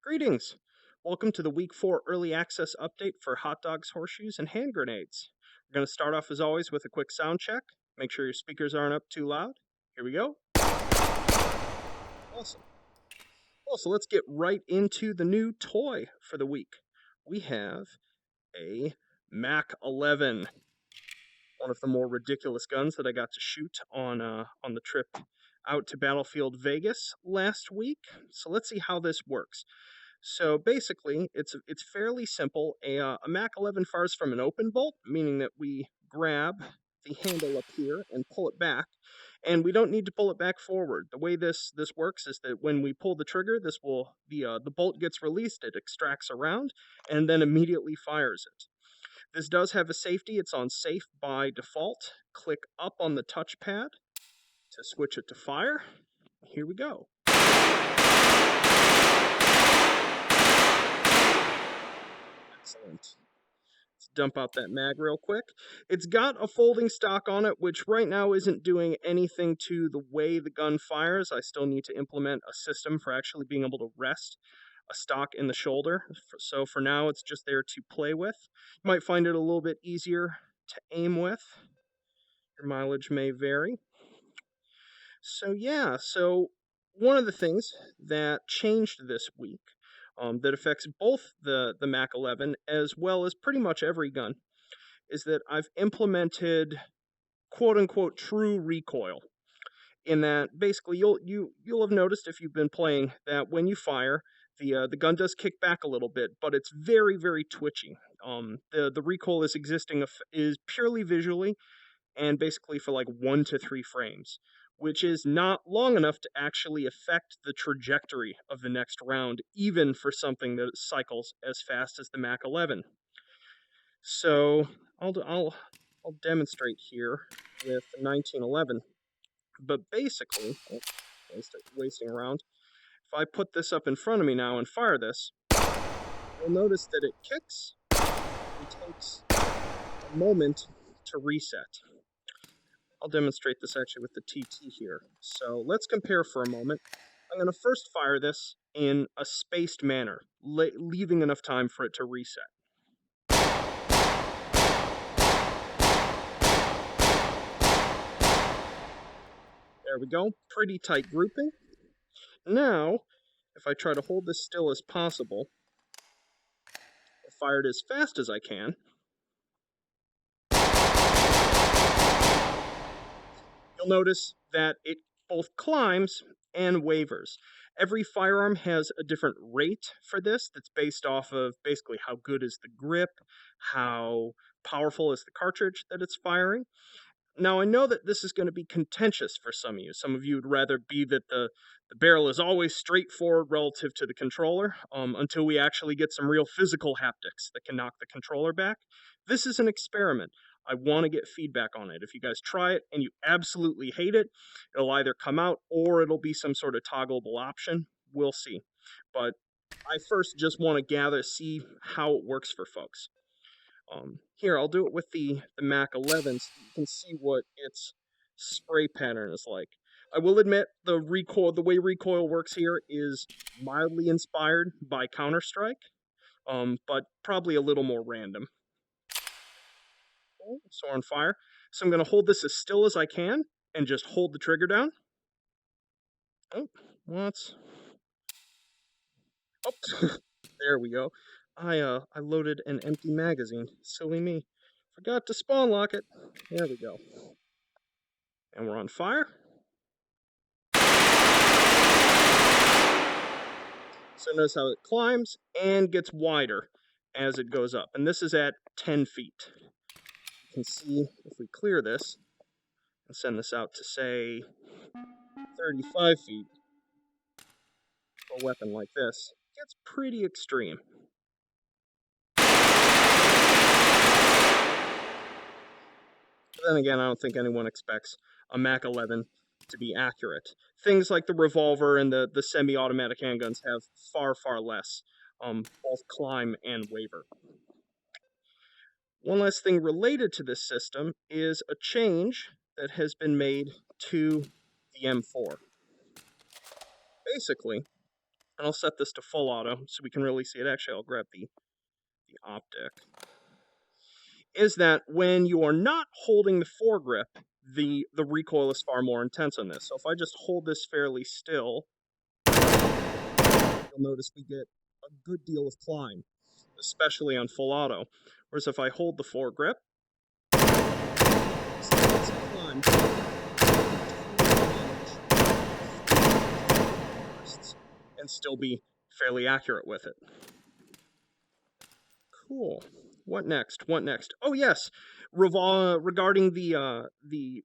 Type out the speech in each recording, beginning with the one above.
Greetings! Welcome to the Week 4 Early Access update for hot dogs, horseshoes, and hand grenades. We're going to start off, as always, with a quick sound check. Make sure your speakers aren't up too loud. Here we go. Awesome. Well, so let's get right into the new toy for the week. We have a Mac-11, one of the more ridiculous guns that I got to shoot on the trip out to Battlefield Vegas last week. So let's see how this works. So basically, it's fairly simple. A Mac-11 fires from an open bolt, meaning that we grab the handle up here and pull it back, and we don't need to pull it back forward. The way this works is that when we pull the trigger, the bolt gets released, it extracts around, and then immediately fires it. This does have a safety. It's on safe by default. Click up on the touchpad to switch it to fire. Here we go. Excellent. Let's dump out that mag real quick. It's got a folding stock on it, which right now isn't doing anything to the way the gun fires. I still need to implement a system for actually being able to rest a stock in the shoulder. So for now, it's just there to play with. You might find it a little bit easier to aim with. Your mileage may vary. So yeah, one of the things that changed this week that affects both the Mac-11 as well as pretty much every gun is that I've implemented quote-unquote true recoil. In that, basically, you'll have noticed if you've been playing that when you fire, the gun does kick back a little bit, but it's very, very twitchy. The recoil is purely visually, and basically for like 1 to 3 frames, which is not long enough to actually affect the trajectory of the next round, even for something that cycles as fast as the Mac-11. So I'll demonstrate here with the 1911. But basically, wasting around. If I put this up in front of me now and fire this, you'll notice that it kicks and takes a moment to reset. I'll demonstrate this actually with the TT here. So let's compare for a moment. I'm going to first fire this in a spaced manner, leaving enough time for it to reset. There we go, pretty tight grouping. Now, if I try to hold this still as possible, fire it as fast as I can, you'll notice that it both climbs and wavers. Every firearm has a different rate for this that's based off of basically how good is the grip, how powerful is the cartridge that it's firing. Now, I know that this is going to be contentious for some of you. Some of you would rather be that the barrel is always straightforward relative to the controller until we actually get some real physical haptics that can knock the controller back. This is an experiment. I want to get feedback on it. If you guys try it and you absolutely hate it, it'll either come out or it'll be some sort of toggleable option. We'll see. But I first just want to see how it works for folks. Here, I'll do it with the Mac-11 so you can see what its spray pattern is like. I will admit the way recoil works here is mildly inspired by Counter-Strike, but probably a little more random. Okay, so we're on fire. So I'm going to hold this as still as I can and just hold the trigger down. Oh, there we go. I loaded an empty magazine. Silly me. Forgot to spawn lock it. There we go. And we're on fire. So notice how it climbs and gets wider as it goes up. And this is at 10 feet. You can see if we clear this and send this out to, say, 35 feet, a weapon like this gets pretty extreme. But then again, I don't think anyone expects a Mac-11 to be accurate. Things like the revolver and the semi-automatic handguns have far, far less, both climb and waver. One last thing related to this system is a change that has been made to the M4. Basically, and I'll set this to full auto so we can really see it. Actually, I'll grab the optic. Is that when you are not holding the foregrip, the recoil is far more intense on this. So if I just hold this fairly still, you'll notice we get a good deal of climb, especially on full auto. Whereas if I hold the foregrip, climb and still be fairly accurate with it. Cool. What next? What next? Oh yes, regarding the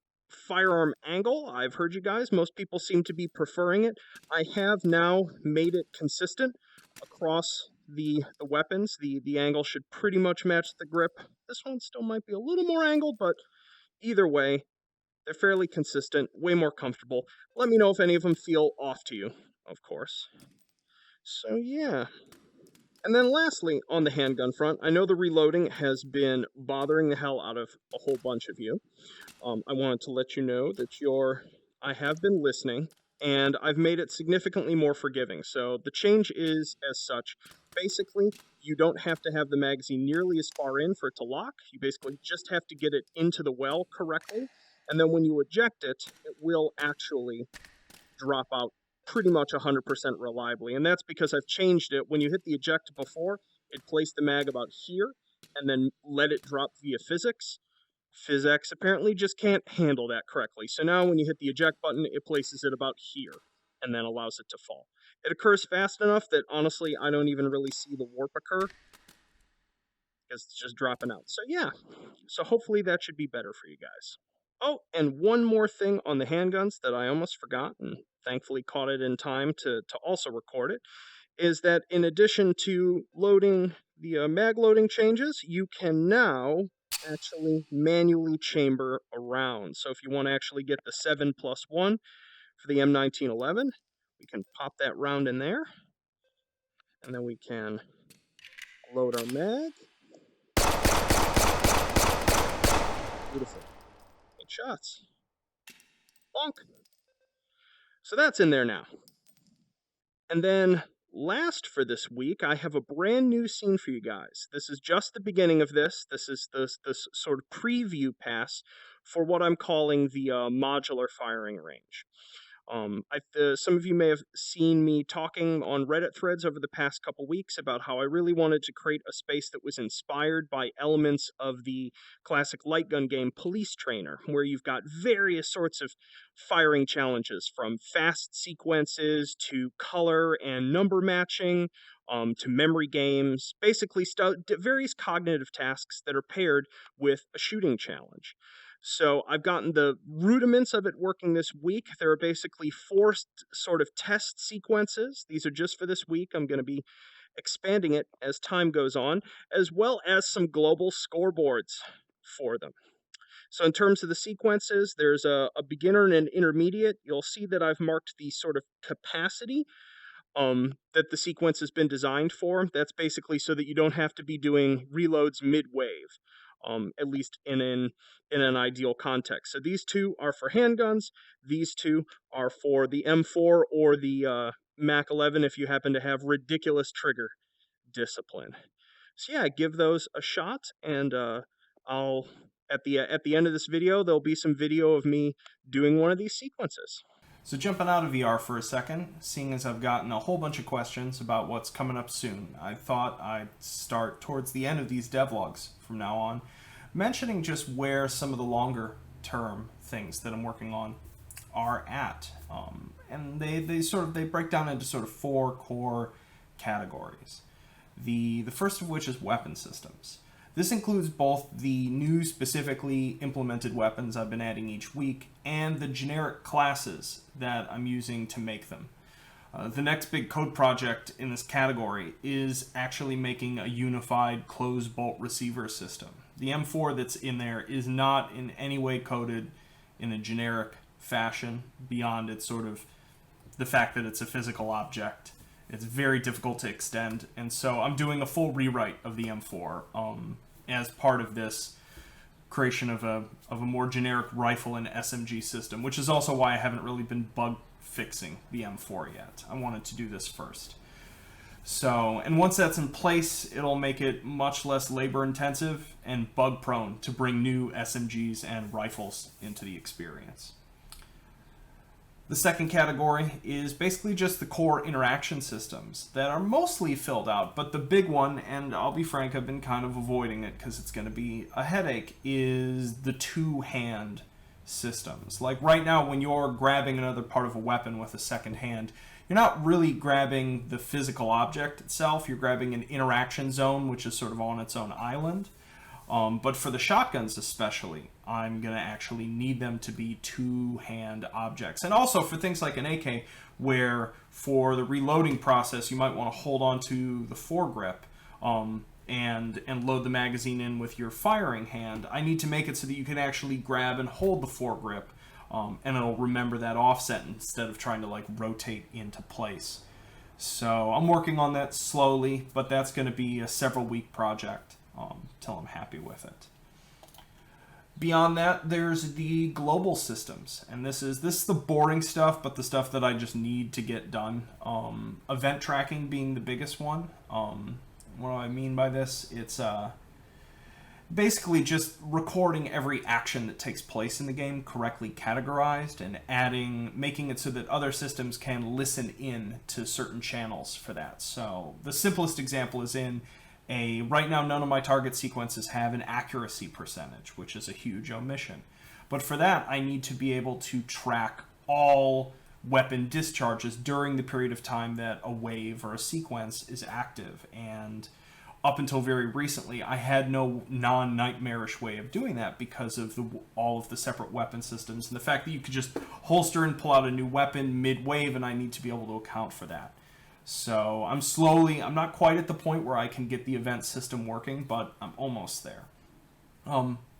firearm angle, I've heard you guys. Most people seem to be preferring it. I have now made it consistent across the weapons. The angle should pretty much match the grip. This one still might be a little more angled, but either way, they're fairly consistent, way more comfortable. Let me know if any of them feel off to you, of course. So yeah. And then lastly, on the handgun front, I know the reloading has been bothering the hell out of a whole bunch of you. I wanted to let you know that I have been listening, and I've made it significantly more forgiving. So the change is as such. Basically, you don't have to have the magazine nearly as far in for it to lock. You basically just have to get it into the well correctly, and then when you eject it, it will actually drop out pretty much 100% reliably. And that's because I've changed it. When you hit the eject before, it placed the mag about here and then let it drop via physics. Physics apparently just can't handle that correctly. So now when you hit the eject button, it places it about here and then allows it to fall. It occurs fast enough that honestly, I don't even really see the warp occur because it's just dropping out. So yeah, so hopefully that should be better for you guys. Oh, and one more thing on the handguns that I almost forgot and thankfully caught it in time to also record it, is that in addition to loading the mag loading changes, you can now actually manually chamber around. So if you want to actually get the 7+1 for the M1911, we can pop that round in there, and then we can load our mag. Beautiful. 8 shots. Bonk. So that's in there now. And then last for this week, I have a brand new scene for you guys. This is just the beginning of this. This is this sort of preview pass for what I'm calling the modular firing range. Some of you may have seen me talking on Reddit threads over the past couple weeks about how I really wanted to create a space that was inspired by elements of the classic light gun game Police Trainer, where you've got various sorts of firing challenges, from fast sequences to color and number matching, to memory games, basically various cognitive tasks that are paired with a shooting challenge. So I've gotten the rudiments of it working this week. There are basically 4 sort of test sequences. These are just for this week. I'm going to be expanding it as time goes on, as well as some global scoreboards for them. So in terms of the sequences, there's a beginner and an intermediate. You'll see that I've marked the sort of capacity that the sequence has been designed for. That's basically so that you don't have to be doing reloads mid-wave. At least in an ideal context. So these 2 are for handguns. These 2 are for the M4 or the Mac-11 if you happen to have ridiculous trigger discipline. So yeah, give those a shot, and I'll at the end of this video there'll be some video of me doing one of these sequences. So jumping out of VR for a second, seeing as I've gotten a whole bunch of questions about what's coming up soon, I thought I'd start towards the end of these devlogs from now on, mentioning just where some of the longer term things that I'm working on are at. And they break down into sort of 4 core categories. The first of which is weapon systems. This includes both the new specifically implemented weapons I've been adding each week and the generic classes that I'm using to make them. The next big code project in this category is actually making a unified closed bolt receiver system. The M4 that's in there is not in any way coded in a generic fashion beyond its sort of the fact that it's a physical object. It's very difficult to extend, and so I'm doing a full rewrite of the M4 as part of this creation of a more generic rifle and SMG system, which is also why I haven't really been bug fixing the M4 yet. I wanted to do this first. So, and once that's in place, it'll make it much less labor intensive and bug prone to bring new SMGs and rifles into the experience. The second category is basically just the core interaction systems that are mostly filled out, but the big one, and I'll be frank, I've been kind of avoiding it because it's going to be a headache, is the two-hand systems. Like right now, when you're grabbing another part of a weapon with a second hand, you're not really grabbing the physical object itself, you're grabbing an interaction zone, which is sort of on its own island. But for the shotguns especially, I'm going to actually need them to be two-hand objects. And also for things like an AK, where for the reloading process, you might want to hold on to the foregrip and load the magazine in with your firing hand. I need to make it so that you can actually grab and hold the foregrip, and it'll remember that offset instead of trying to like rotate into place. So I'm working on that slowly, but that's going to be a several-week project till I'm happy with it. Beyond that, there's the global systems, and this is the boring stuff, but the stuff that I just need to get done. Event tracking being the biggest one. What do I mean by this? It's basically just recording every action that takes place in the game correctly categorized and making it so that other systems can listen in to certain channels for that. So the simplest example is right now none of my target sequences have an accuracy percentage, which is a huge omission. But for that, I need to be able to track all weapon discharges during the period of time that a wave or a sequence is active. And up until very recently, I had no non-nightmarish way of doing that because of all of the separate weapon systems and the fact that you could just holster and pull out a new weapon mid-wave, and I need to be able to account for that. So I'm not quite at the point where I can get the event system working, but I'm almost there.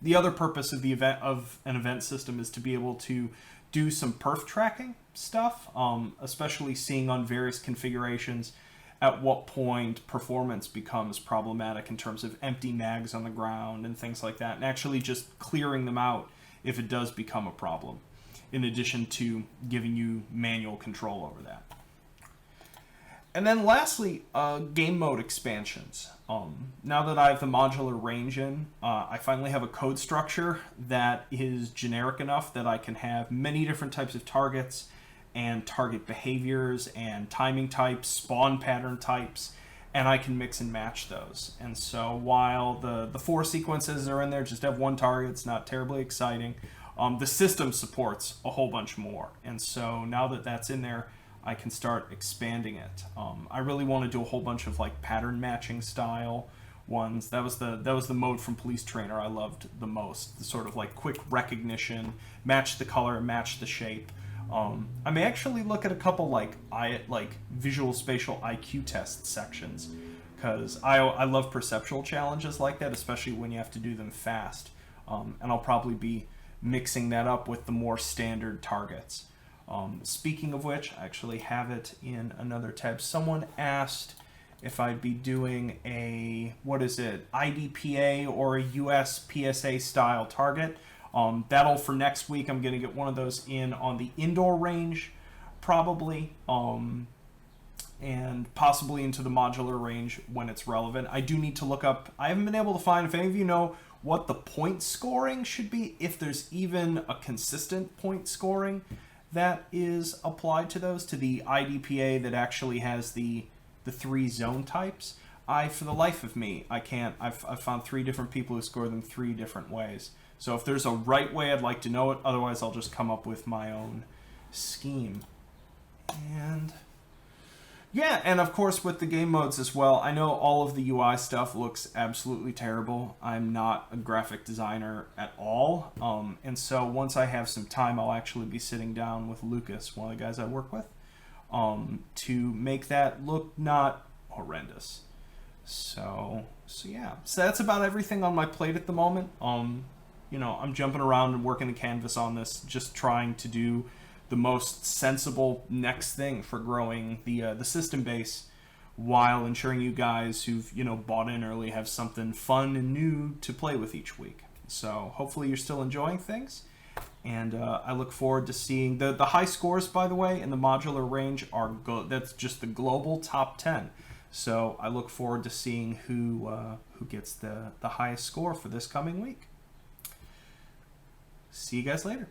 The other purpose of an event system is to be able to do some perf tracking stuff, especially seeing on various configurations at what point performance becomes problematic in terms of empty mags on the ground and things like that, and actually just clearing them out if it does become a problem, in addition to giving you manual control over that. And then lastly, game mode expansions. Now that I have the modular range in, I finally have a code structure that is generic enough that I can have many different types of targets and target behaviors and timing types, spawn pattern types, and I can mix and match those. And so while the 4 sequences are in there, just have one target, it's not terribly exciting, the system supports a whole bunch more. And so now that that's in there, I can start expanding it. I really want to do a whole bunch of like pattern matching style ones. That was the mode from Police Trainer I loved the most. The sort of like quick recognition, match the color, match the shape. I may actually look at a couple like visual spatial IQ test sections, because I love perceptual challenges like that, especially when you have to do them fast. And I'll probably be mixing that up with the more standard targets. Speaking of which, I actually have it in another tab. Someone asked if I'd be doing IDPA or a US PSA style target. That'll for next week. I'm going to get one of those in on the indoor range, probably, and possibly into the modular range when it's relevant. I do need to look up. I haven't been able to find, if any of you know what the point scoring should be, if there's even a consistent point scoring that is applied to those, to the IDPA that actually has the 3 zone types. For the life of me, I can't. I've found 3 different people who score them 3 different ways. So if there's a right way, I'd like to know it. Otherwise, I'll just come up with my own scheme. And yeah, and of course with the game modes as well, I know all of the UI stuff looks absolutely terrible. I'm not a graphic designer at all. And so once I have some time, I'll actually be sitting down with Lucas, one of the guys I work with, to make that look not horrendous. So yeah. So that's about everything on my plate at the moment. I'm jumping around and working the canvas on this, just trying to do the most sensible next thing for growing the system base, while ensuring you guys who've bought in early have something fun and new to play with each week. So hopefully you're still enjoying things, and I look forward to seeing the high scores. By the way, in the modular range are that's just the global top 10. So I look forward to seeing who gets the highest score for this coming week. See you guys later.